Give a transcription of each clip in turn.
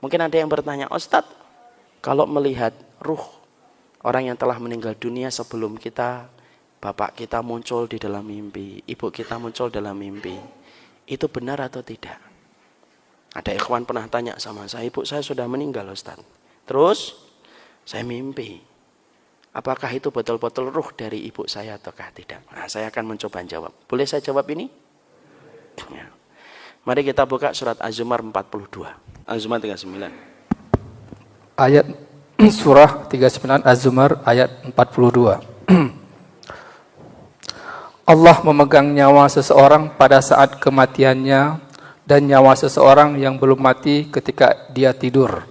Mungkin ada yang bertanya, Ustadz, kalau melihat ruh orang yang telah meninggal dunia sebelum kita, bapak kita muncul di dalam mimpi, ibu kita muncul dalam mimpi, itu benar atau tidak? Ada ikhwan pernah tanya sama saya, ibu saya sudah meninggal Ustadz. Terus saya mimpi. Apakah itu betul-betul ruh dari ibu saya ataukah tidak? Nah, saya akan mencoba jawab. Boleh saya jawab ini? Ya. Mari kita buka surat Az-Zumar 42. Az-Zumar 39. Ayat surah 39 Az-Zumar ayat 42. Allah memegang nyawa seseorang pada saat kematiannya dan nyawa seseorang yang belum mati ketika dia tidur.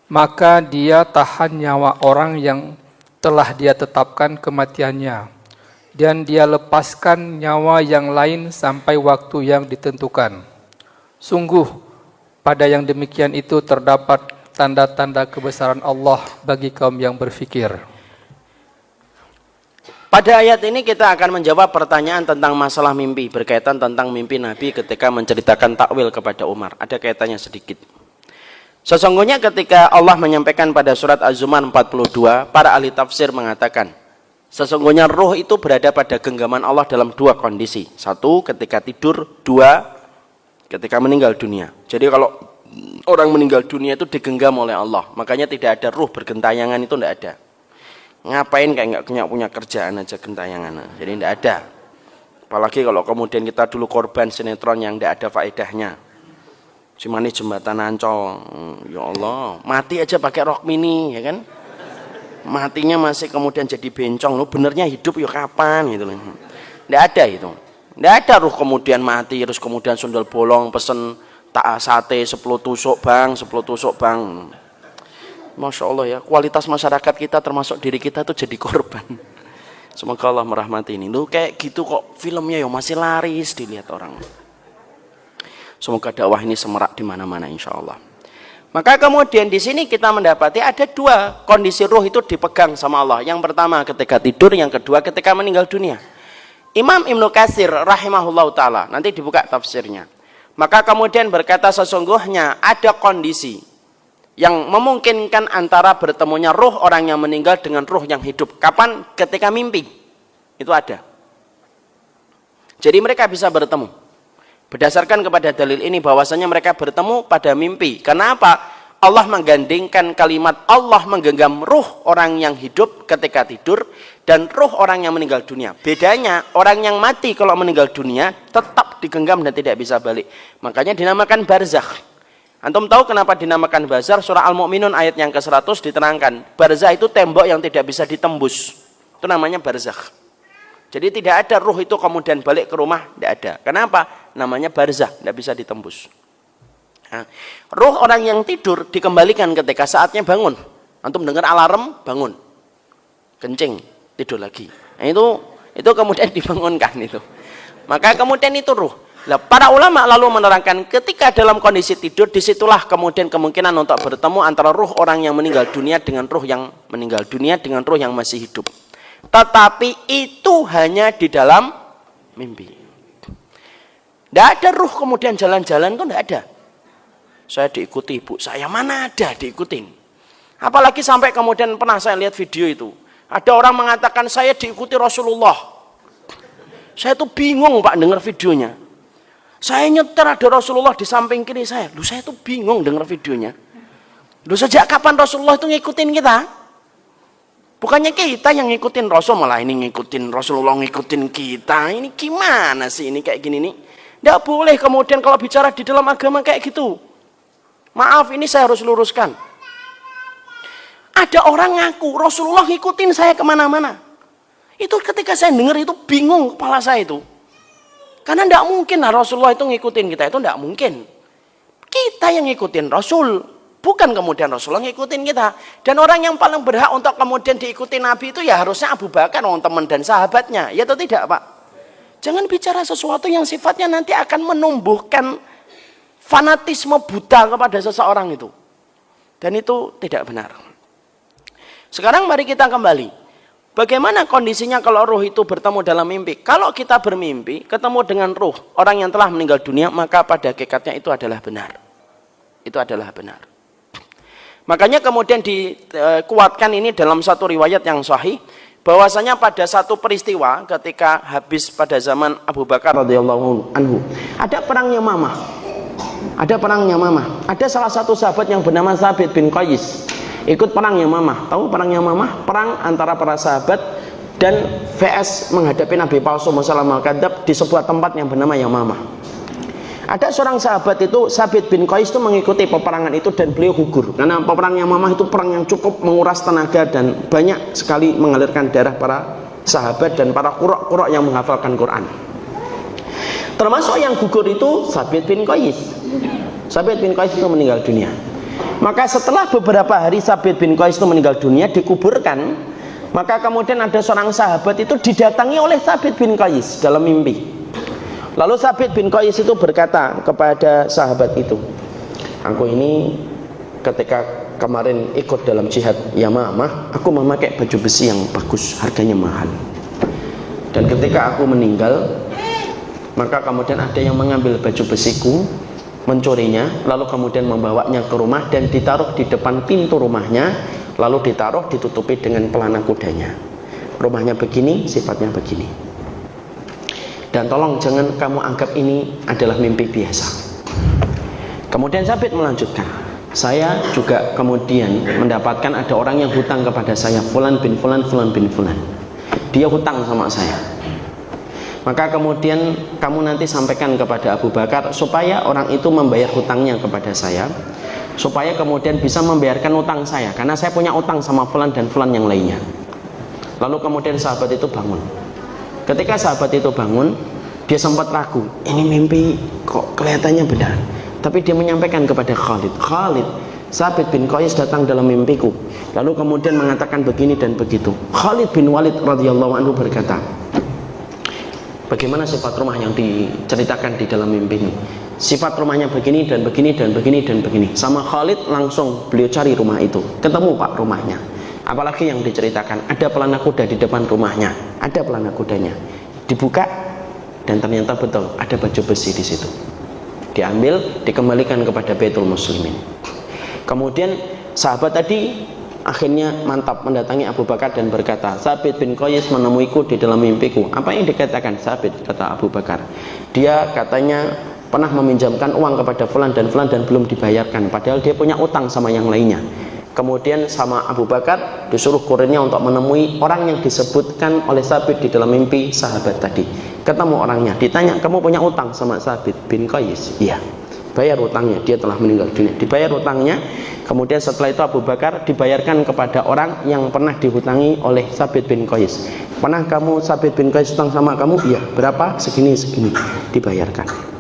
Maka dia tahan nyawa orang yang telah dia tetapkan kematiannya, dan dia lepaskan nyawa yang lain sampai waktu yang ditentukan. Sungguh, pada yang demikian itu terdapat tanda-tanda kebesaran Allah bagi kaum yang berfikir. Pada ayat ini kita akan menjawab pertanyaan tentang masalah mimpi, berkaitan tentang mimpi Nabi ketika menceritakan takwil kepada Umar. Ada kaitannya sedikit. Sesungguhnya ketika Allah menyampaikan pada surat Az-Zumar 42, para ahli tafsir mengatakan, sesungguhnya ruh itu berada pada genggaman Allah dalam dua kondisi. Satu, ketika tidur. Dua, ketika meninggal dunia. Jadi kalau orang meninggal dunia itu digenggam oleh Allah. Makanya tidak ada ruh bergentayangan, itu tidak ada. Ngapain kayak nggak punya kerjaan aja gentayangan. Jadi tidak ada. Apalagi kalau kemudian kita dulu korban sinetron yang tidak ada faedahnya. Si manis jembatan Ancol, ya Allah, mati aja pakai rok mini, ya kan? Matinya masih kemudian jadi bencong, lu benernya hidup ya kapan gitu loh. Nggak ada itu. Nggak ada ruh kemudian mati terus kemudian sundel bolong pesen tak sate 10 tusuk bang, 10 tusuk bang. Masya Allah ya, kualitas masyarakat kita termasuk diri kita tuh jadi korban. Semoga Allah merahmati ini. Lu kayak gitu kok filmnya ya masih laris dilihat orang. Semoga dakwah ini semerak di mana-mana insya Allah. Maka kemudian di sini kita mendapati ada dua kondisi ruh itu dipegang sama Allah. Yang pertama ketika tidur, yang kedua ketika meninggal dunia. Imam Ibnu Katsir rahimahullah ta'ala, nanti dibuka tafsirnya. Maka kemudian berkata sesungguhnya ada kondisi yang memungkinkan antara bertemunya ruh orang yang meninggal dengan ruh yang hidup. Kapan? Ketika mimpi. Itu ada. Jadi mereka bisa bertemu. Berdasarkan kepada dalil ini bahwasanya mereka bertemu pada mimpi. Kenapa? Allah menggandingkan kalimat Allah menggenggam ruh orang yang hidup ketika tidur dan ruh orang yang meninggal dunia. Bedanya orang yang mati kalau meninggal dunia tetap digenggam dan tidak bisa balik. Makanya dinamakan barzakh. Antum tahu kenapa dinamakan barzakh? Surah Al-Mu'minun ayat yang ke-100 diterangkan. Barzakh itu tembok yang tidak bisa ditembus. Itu namanya barzakh. Jadi tidak ada ruh itu kemudian balik ke rumah, tidak ada. Kenapa? Namanya barzakh, tidak bisa ditembus. Nah, ruh orang yang tidur dikembalikan ketika saatnya bangun. Antum dengar alarm, bangun. Kencing, tidur lagi. Nah, itu kemudian dibangunkan itu. Maka kemudian itu ruh. Nah, para ulama lalu menerangkan ketika dalam kondisi tidur, disitulah kemudian kemungkinan untuk bertemu antara ruh orang yang meninggal dunia dengan ruh yang meninggal dunia dengan ruh yang masih hidup. Tetapi itu hanya di dalam mimpi. Tidak ada ruh kemudian jalan-jalan, kok tidak ada. Saya diikuti ibu saya, mana ada diikutin. Apalagi sampai kemudian pernah saya lihat video itu. Ada orang mengatakan saya diikuti Rasulullah. Saya tuh bingung Pak dengar videonya. Saya nyetir ada Rasulullah di samping kiri saya. Lu saya tuh bingung dengar videonya. Lu sejak kapan Rasulullah itu ngikutin kita? Bukannya kita yang ngikutin Rasul, malah ini ngikutin Rasulullah, ngikutin kita. Ini gimana sih ini kayak gini nih? Tidak boleh kemudian kalau bicara di dalam agama kayak gitu. Maaf, ini saya harus luruskan. Ada orang ngaku Rasulullah ngikutin saya kemana-mana. Itu ketika saya dengar itu bingung kepala saya itu. Karena tidak mungkin lah Rasulullah itu ngikutin kita, itu tidak mungkin. Kita yang ngikutin Rasul. Bukan kemudian Rasulullah ngikutin kita. Dan orang yang paling berhak untuk kemudian diikuti Nabi itu ya harusnya Abu Bakar, orang teman dan sahabatnya. Ya atau tidak Pak? Jangan bicara sesuatu yang sifatnya nanti akan menumbuhkan fanatisme buta kepada seseorang itu. Dan itu tidak benar. Sekarang mari kita kembali. Bagaimana kondisinya kalau ruh itu bertemu dalam mimpi? Kalau kita bermimpi, ketemu dengan ruh orang yang telah meninggal dunia, maka pada hakikatnya itu adalah benar. Itu adalah benar. Makanya kemudian dikuatkan ini dalam satu riwayat yang sahih, bahwasanya pada satu peristiwa ketika habis pada zaman Abu Bakar radhiyallahu anhu, ada perang Yamamah. Ada perang Yamamah. Ada salah satu sahabat yang bernama Thabit bin Qais ikut perang Yamamah. Tahu perang Yamamah? Perang antara para sahabat dan VS menghadapi Nabi palsu Musailamah al-Kadzdzab di sebuah tempat yang bernama Yamamah. Ada seorang sahabat itu, Thabit bin Qais, itu mengikuti peperangan itu dan beliau gugur karena perang Yamamah itu perang yang cukup menguras tenaga dan banyak sekali mengalirkan darah para sahabat dan para qurra' yang menghafalkan Quran. Termasuk yang gugur itu Thabit bin Qais. Thabit bin Qais itu meninggal dunia. Maka setelah beberapa hari Thabit bin Qais itu meninggal dunia, dikuburkan, maka kemudian ada seorang sahabat itu didatangi oleh Thabit bin Qais dalam mimpi. Lalu Thabit bin Qais itu berkata kepada sahabat itu, aku ini ketika kemarin ikut dalam jihad Yamamah, aku memakai baju besi yang bagus, harganya mahal. Dan ketika aku meninggal, maka kemudian ada yang mengambil baju besiku, mencurinya, lalu kemudian membawanya ke rumah dan ditaruh di depan pintu rumahnya, lalu ditaruh ditutupi dengan pelana kudanya. Rumahnya begini, sifatnya begini. Dan tolong jangan kamu anggap ini adalah mimpi biasa. Kemudian Thabit melanjutkan, saya juga kemudian mendapatkan ada orang yang hutang kepada saya, Fulan bin Fulan, Fulan bin Fulan. Dia hutang sama saya. Maka kemudian kamu nanti sampaikan kepada Abu Bakar supaya orang itu membayar hutangnya kepada saya, supaya kemudian bisa membayarkan utang saya, karena saya punya utang sama Fulan dan Fulan yang lainnya. Lalu kemudian sahabat itu bangun. Ketika sahabat itu bangun, dia sempat ragu, ini mimpi kok kelihatannya benar. Tapi dia menyampaikan kepada Khalid, Khalid, Thabit bin Qais datang dalam mimpiku, lalu kemudian mengatakan begini dan begitu. Khalid bin Walid radhiyallahu anhu berkata, bagaimana sifat rumah yang diceritakan di dalam mimpi ini? Sifat rumahnya begini dan begini dan begini dan begini. Sama Khalid langsung beliau cari rumah itu, ketemu Pak rumahnya. Apalagi yang diceritakan, ada pelana kuda di depan rumahnya, ada pelana kudanya. Dibuka dan ternyata betul ada baju besi di situ. Diambil, dikembalikan kepada Baitul Muslimin. Kemudian sahabat tadi akhirnya mantap mendatangi Abu Bakar dan berkata, Thabit bin Qais menemuiku di dalam mimpiku. Apa yang dikatakan Thabit? Kata Abu Bakar, dia katanya pernah meminjamkan uang kepada Fulan dan belum dibayarkan, padahal dia punya utang sama yang lainnya. Kemudian sama Abu Bakar disuruh kurirnya untuk menemui orang yang disebutkan oleh Thabit di dalam mimpi sahabat tadi. Ketemu orangnya, ditanya, kamu punya utang sama Thabit bin Qais? Iya. Bayar utangnya, dia telah meninggal dunia. Dibayar utangnya, kemudian setelah itu Abu Bakar dibayarkan kepada orang yang pernah dihutangi oleh Thabit bin Qais. Pernah kamu Thabit bin Qais utang sama kamu? Iya. Berapa? Segini, dibayarkan.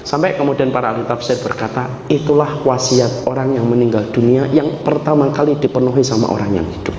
Sampai kemudian para ahli tafsir berkata, itulah wasiat orang yang meninggal dunia yang pertama kali dipenuhi sama orang yang hidup.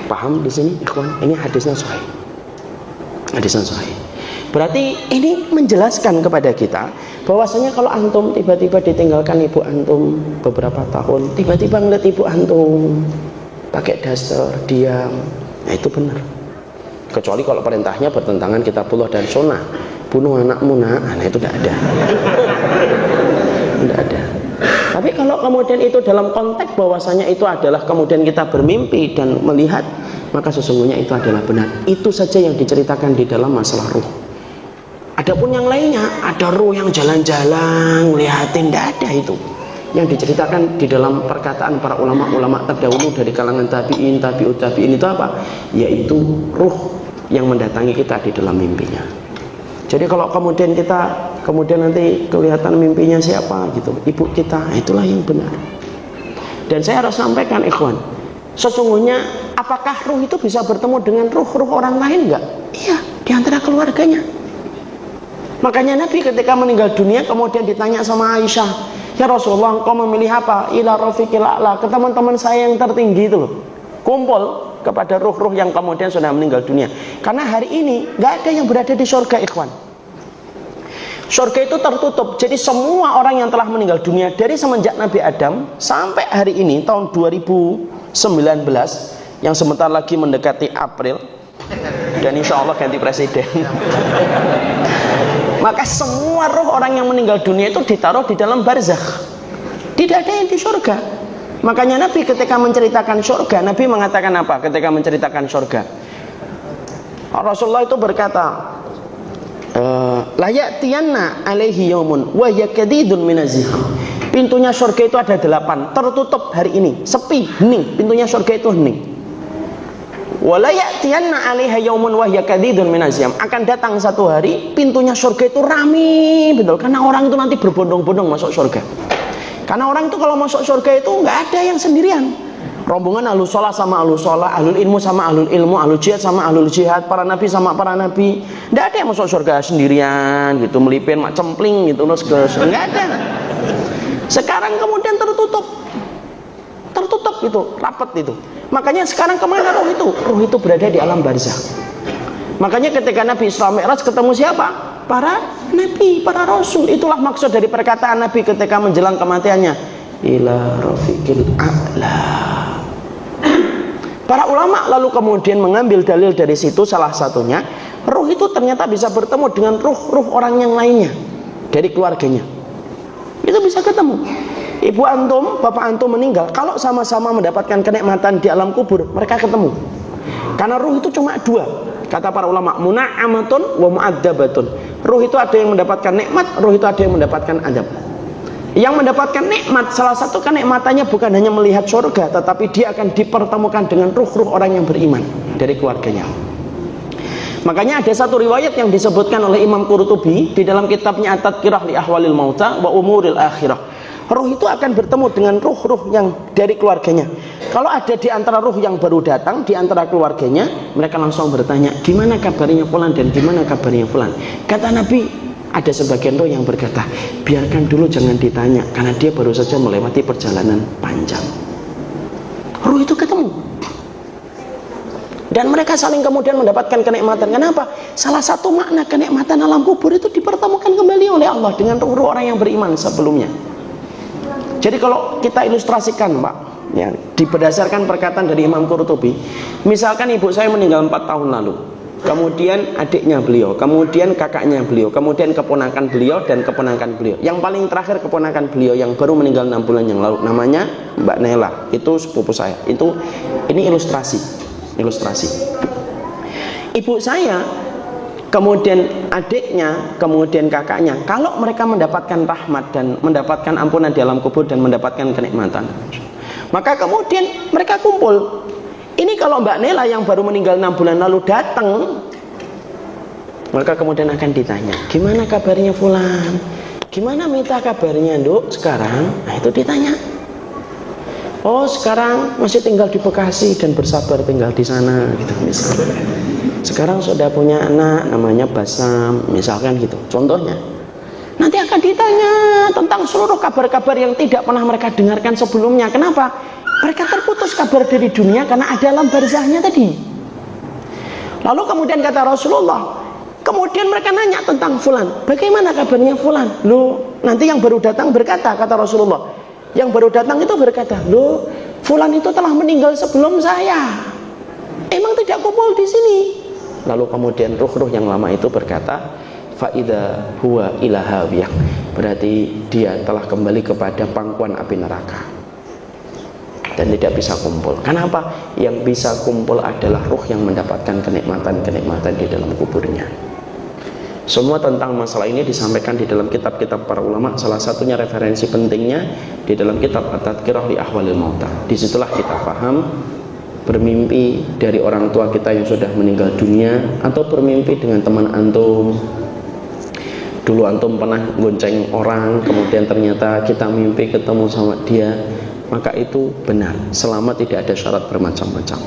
Paham di sini, ikhwan? Ini hadisnya sahih. Hadisnya sahih. Berarti ini menjelaskan kepada kita bahwasanya kalau antum tiba-tiba ditinggalkan ibu antum beberapa tahun, tiba-tiba ngeliat ibu antum pakai daster, diam, nah itu benar. Kecuali kalau perintahnya bertentangan kitabullah dan sunnah, bunuh anakmu nah itu tidak ada. Tidak ada. Tapi kalau kemudian itu dalam konteks bahwasanya itu adalah kemudian kita bermimpi dan melihat, maka sesungguhnya itu adalah benar. Itu saja yang diceritakan di dalam masalah ruh. Adapun yang lainnya, ada ruh yang jalan-jalan ngeliatin, tidak ada itu. Yang diceritakan di dalam perkataan para ulama-ulama terdahulu dari kalangan tabi'in, tabi'ut tabi'in itu apa? Yaitu ruh yang mendatangi kita di dalam mimpinya. Jadi kalau kemudian kita nanti kelihatan mimpinya siapa gitu, ibu kita, itulah yang benar. Dan saya harus sampaikan ikhwan, sesungguhnya apakah ruh itu bisa bertemu dengan ruh-ruh orang lain enggak? Iya, di antara keluarganya. Makanya Nabi ketika meninggal dunia kemudian ditanya sama Aisyah, ya Rasulullah, engkau memilih apa? Ila rafiqil a'la, ke teman-teman saya yang tertinggi itu loh. Kumpul kepada ruh-ruh yang kemudian sudah meninggal dunia. Karena hari ini nggak ada yang berada di surga, ikhwan. Surga itu tertutup. Jadi semua orang yang telah meninggal dunia dari semenjak Nabi Adam sampai hari ini tahun 2019 yang sebentar lagi mendekati April dan insya Allah ganti presiden. Maka semua ruh orang yang meninggal dunia itu ditaruh di dalam barzakh. Tidak ada yang di surga. Makanya Nabi ketika menceritakan surga, Nabi mengatakan apa ketika menceritakan surga? Rasulullah itu berkata, la ya'tiyanna alaihi yaumun wa yakadidun minaziham. Pintunya surga itu ada 8, tertutup hari ini, sepi, hening. Pintunya surga itu hening. Wa la ya'tiyanna alaiha yaumun wa yakadidun minaziham. Akan datang satu hari pintunya surga itu rame betul, karena orang itu nanti berbondong-bondong masuk surga. Karena orang itu kalau masuk surga itu nggak ada yang sendirian. Rombongan ahlus sholat sama ahlus sholat, ahlul ilmu sama ahlul ilmu, ahlul jihad sama ahlul jihad, para nabi sama para nabi. Nggak ada yang masuk surga sendirian gitu, melipin mak cempling gitu, terus ke nggak ada. Sekarang kemudian tertutup itu, rapat itu. Makanya sekarang kemana roh itu? Roh itu berada di alam barzakh. Makanya ketika Nabi Isra Mi'raj ketemu siapa? Para nabi, para rasul. Itulah maksud dari perkataan Nabi ketika menjelang kematiannya, ila rafiqil a'la. Para ulama lalu kemudian mengambil dalil dari situ, salah satunya roh itu ternyata bisa bertemu dengan ruh orang yang lainnya dari keluarganya. Itu bisa ketemu. Ibu antum, bapak antum meninggal, kalau sama-sama mendapatkan kenikmatan di alam kubur, mereka ketemu. Karena ruh itu cuma 2. Kata para ulama, muna'amatun wa mu'adzabatun. Ruh itu ada yang mendapatkan nikmat, ruh itu ada yang mendapatkan adab. Yang mendapatkan nikmat, salah satu kenikmatannya bukan hanya melihat surga, tetapi dia akan dipertemukan dengan ruh-ruh orang yang beriman dari keluarganya. Makanya ada satu riwayat yang disebutkan oleh Imam Qurtubi di dalam kitabnya At-Tadhkirah li Ahwalil Mauta wa Umuril Akhirah. Ruh itu akan bertemu dengan ruh-ruh yang dari keluarganya. Kalau ada di antara ruh yang baru datang, di antara keluarganya, mereka langsung bertanya, gimana kabarnya fulan dan gimana kabarnya fulan. Kata Nabi, ada sebagian roh yang berkata, biarkan dulu, jangan ditanya, karena dia baru saja melewati perjalanan panjang. Ruh itu ketemu. Dan mereka saling kemudian mendapatkan kenikmatan. Kenapa? Salah satu makna kenikmatan alam kubur itu dipertemukan kembali oleh Allah dengan ruh-ruh orang yang beriman sebelumnya. Jadi kalau kita ilustrasikan, Pak, ya, berdasarkan perkataan dari Imam Qurtubi, misalkan ibu saya meninggal 4 tahun lalu, kemudian adiknya beliau, kemudian kakaknya beliau, kemudian keponakan beliau dan keponakan beliau. Yang paling terakhir keponakan beliau yang baru meninggal 6 bulan yang lalu, namanya Mbak Nela, itu sepupu saya. Ini ilustrasi. Ibu saya, kemudian adiknya, kemudian kakaknya, kalau mereka mendapatkan rahmat dan mendapatkan ampunan di alam kubur dan mendapatkan kenikmatan, maka kemudian mereka kumpul. Ini kalau Mbak Nela yang baru meninggal 6 bulan lalu datang, maka kemudian akan ditanya, gimana kabarnya fulan? Gimana Mita kabarnya, Nduk, sekarang? Nah, itu ditanya. Oh, sekarang masih tinggal di Bekasi dan bersabar tinggal di sana, gitu misalnya. Sekarang sudah punya anak namanya Basam, misalkan gitu. Contohnya. Nanti akan ditanya tentang seluruh kabar-kabar yang tidak pernah mereka dengarkan sebelumnya. Kenapa? Mereka terputus kabar dari dunia karena ada alam barzakhnya tadi. Lalu kemudian kata Rasulullah, kemudian mereka nanya tentang fulan, bagaimana kabarnya fulan? Loh, nanti yang baru datang berkata, kata Rasulullah, yang baru datang itu berkata, loh, fulan itu telah meninggal sebelum saya. Emang tidak kumpul di sini. Lalu kemudian ruh-ruh yang lama itu berkata, faida huwa ila hawiyah, berarti dia telah kembali kepada pangkuan api neraka dan tidak bisa kumpul. Kenapa? Yang bisa kumpul adalah ruh yang mendapatkan kenikmatan-kenikmatan di dalam kuburnya. Semua tentang masalah ini disampaikan di dalam kitab-kitab para ulama. Salah satunya referensi pentingnya di dalam kitab At-Tadhkirah li Ahwalil Mauta. Disitulah kita paham bermimpi dari orang tua kita yang sudah meninggal dunia, atau bermimpi dengan teman antum. Dulu antum pernah gonceng orang, kemudian ternyata kita mimpi ketemu sama dia, maka itu benar selama tidak ada syarat bermacam-macam.